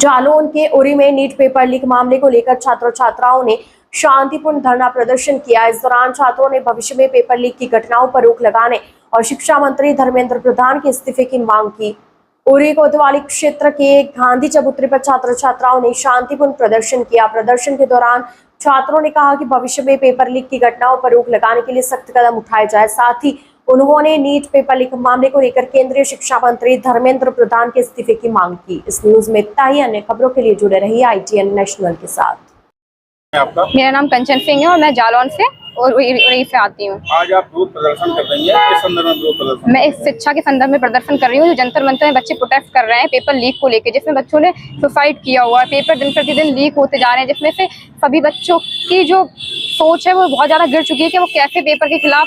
जालौन के उरी में NEET paper leak मामले को लेकर छात्र छात्राओं ने शांतिपूर्ण धरना प्रदर्शन किया। इस दौरान छात्रों ने भविष्य में पेपर लीक की घटनाओं पर रोक लगाने और शिक्षा मंत्री धर्मेंद्र प्रधान के इस्तीफे की मांग की। उरी कोतवाली क्षेत्र के गांधी चबूतरे पर छात्र छात्राओं ने शांतिपूर्ण प्रदर्शन किया। प्रदर्शन के दौरान छात्रों ने कहा कि भविष्य में पेपर लीक की घटनाओं पर रोक लगाने के लिए सख्त कदम उठाए जाए। साथ ही उन्होंने नीट पेपर लीक मामले को लेकर केंद्रीय शिक्षा मंत्री धर्मेंद्र प्रधान के इस्तीफे की मांग की। इस न्यूज में इतना ही। अन्य खबरों के लिए जुड़े रहिए ITN नेशनल के साथ। आपका? मेरा नाम कंचन सिंह है और मैं जालौन से और उरी से आती हूँ। आज आप विरोध प्रदर्शन कर रही हैं, किस संदर्भ में विरोध प्रदर्शन? मैं इस शिक्षा के संदर्भ में प्रदर्शन कर रही हूँ। जो जंतर मंतर में बच्चे प्रोटेस्ट कर रहे हैं पेपर लीक को लेकर, जिसमें बच्चों ने सुसाइड किया हुआ है। पेपर दिन प्रतिदिन लीक होते जा रहे हैं, जिसमें से सभी बच्चों की जो सोच है वो बहुत ज्यादा गिर चुकी है कि वो कैसे पेपर के खिलाफ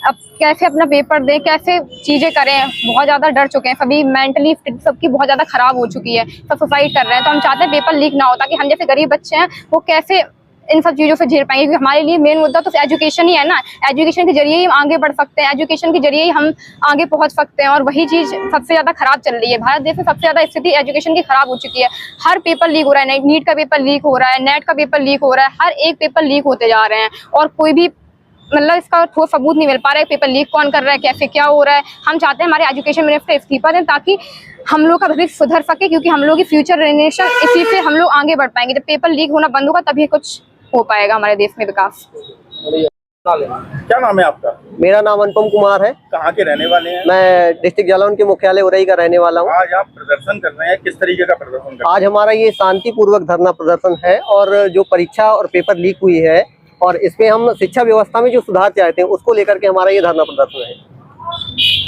अब कैसे अपना पेपर दें, कैसे चीजें करें। बहुत ज्यादा डर चुके हैं, सभी मेंटली सबकी बहुत ज्यादा खराब हो चुकी है, सब सुसाइड कर रहे हैं। तो हम चाहते हैं पेपर लीक ना हो, ताकि हम जैसे गरीब बच्चे हैं वो कैसे इन सब चीजों से झेल पाएंगे। क्योंकि हमारे लिए मेन मुद्दा तो एजुकेशन ही है ना। एजुकेशन के जरिए ही हम आगे बढ़ सकते हैं, एजुकेशन के जरिए ही हम आगे पहुंच सकते हैं। और वही चीज सबसे ज्यादा खराब चल रही है। भारत देश में सबसे ज्यादा स्थिति एजुकेशन की खराब हो चुकी है। हर पेपर लीक हो रहा है, नीट का पेपर लीक हो रहा है, नेट का पेपर लीक हो रहा है, हर एक पेपर लीक होते जा रहे हैं और कोई भी मतलब इसका ठोस सबूत नहीं मिल पा रहा है। पेपर लीक कौन कर रहा है, कैसे क्या हो रहा है। हम चाहते हैं हमारे एजुकेशन मिनिस्टर इस्तीफा दें, ताकि हम लोग का भविष्य सुधर सके। क्योंकि हम लोग की फ्यूचर जनरेशन, इसी से हम लोग आगे बढ़ पाएंगे। जब पेपर लीक होना बंद होगा तभी कुछ हो पाएगा हमारे देश में विकास। क्या नाम है आपका? मेरा नाम अनुपम कुमार है। कहाँ के रहने वाले हैं? मैं डिस्ट्रिक्ट जालौन के मुख्यालय उरई का रहने वाला हूँ। आज आप प्रदर्शन कर रहे हैं, किस तरीके का प्रदर्शन कर रहे हैं? आज हमारा ये शांतिपूर्वक धरना प्रदर्शन है और जो परीक्षा और पेपर लीक हुई है और इसमें हम शिक्षा व्यवस्था में जो सुधार चाहते हैं उसको लेकर के हमारा ये धरना प्रदर्शन है।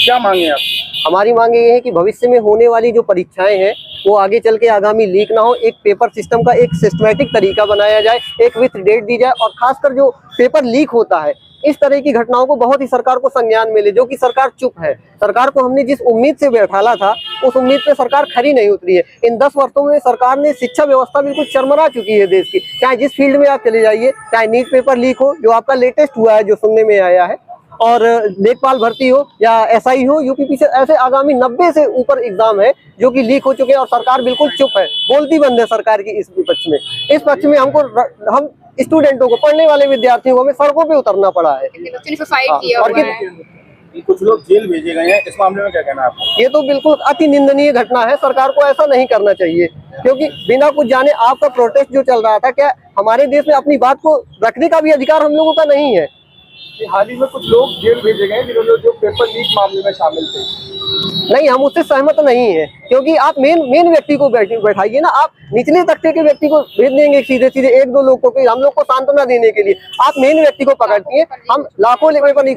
क्या मांगे आप? हमारी मांग ये है कि भविष्य में होने वाली जो परीक्षाएं हैं वो आगे चल के आगामी लीक ना हो। एक पेपर सिस्टम का एक सिस्टमैटिक तरीका बनाया जाए, एक विथ डेट दी जाए और खासकर जो पेपर लीक होता है इस तरह की घटनाओं को बहुत ही सरकार को संज्ञान मिले, जो कि सरकार चुप है। सरकार को हमने जिस उम्मीद से बैठाला था उस उम्मीद पे सरकार खरी नहीं उतरी है। इन 10 वर्षों में सरकार ने शिक्षा व्यवस्था बिल्कुल चरमरा चुकी है देश की। चाहे जिस फील्ड में आप चले जाइए, चाहे नीट पेपर लीक हो जो आपका लेटेस्ट हुआ है, जो सुनने में आया है, और लेखपाल भर्ती हो या SI हो, UPPC, ऐसे आगामी 90 से ऊपर एग्जाम है जो कि लीक हो चुके हैं और सरकार बिल्कुल चुप है, बोलती बंद है सरकार की इस पक्ष में। इस पक्ष में हम स्टूडेंटों को, पढ़ने वाले विद्यार्थियों को हमें सड़कों पे उतरना पड़ा है। कुछ लोग जेल भेजे गए हैं, इस मामले में क्या कहना है आपको? ये तो बिल्कुल अति निंदनीय घटना है। सरकार को ऐसा नहीं करना चाहिए, क्योंकि बिना कुछ जाने आपका प्रोटेस्ट जो चल रहा था, क्या हमारे देश में अपनी बात को रखने का भी अधिकार हम लोगों का नहीं है? हाल ही में कुछ लोग जेल भेजे गए जिन्होंने जो पेपर लीक मामले में शामिल थे। नहीं, हम उससे सहमत नहीं है, क्योंकि आप मेन व्यक्ति को बैठाइए ना। आप निचले तबके के व्यक्ति को भेज देंगे सीधे सीधे 1-2 लोगों को, हम लोग को सांत्वना देने के लिए। आप मेन व्यक्ति को पकड़ती है। हम लाखों लेवल पर नहीं,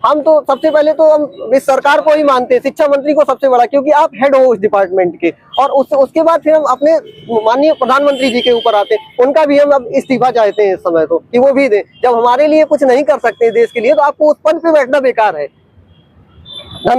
हम तो सबसे पहले तो हम इस सरकार को ही मानते हैं, शिक्षा मंत्री को सबसे बड़ा, क्योंकि आप हेड हो उस डिपार्टमेंट के। और उसके बाद फिर हम अपने माननीय प्रधानमंत्री जी के ऊपर आते हैं। उनका भी हम अब इस्तीफा चाहते हैं इस समय तो, कि वो भी दें। जब हमारे लिए कुछ नहीं कर सकते देश के लिए तो आपको उस पद पे बैठना बेकार है। धन्यवाद।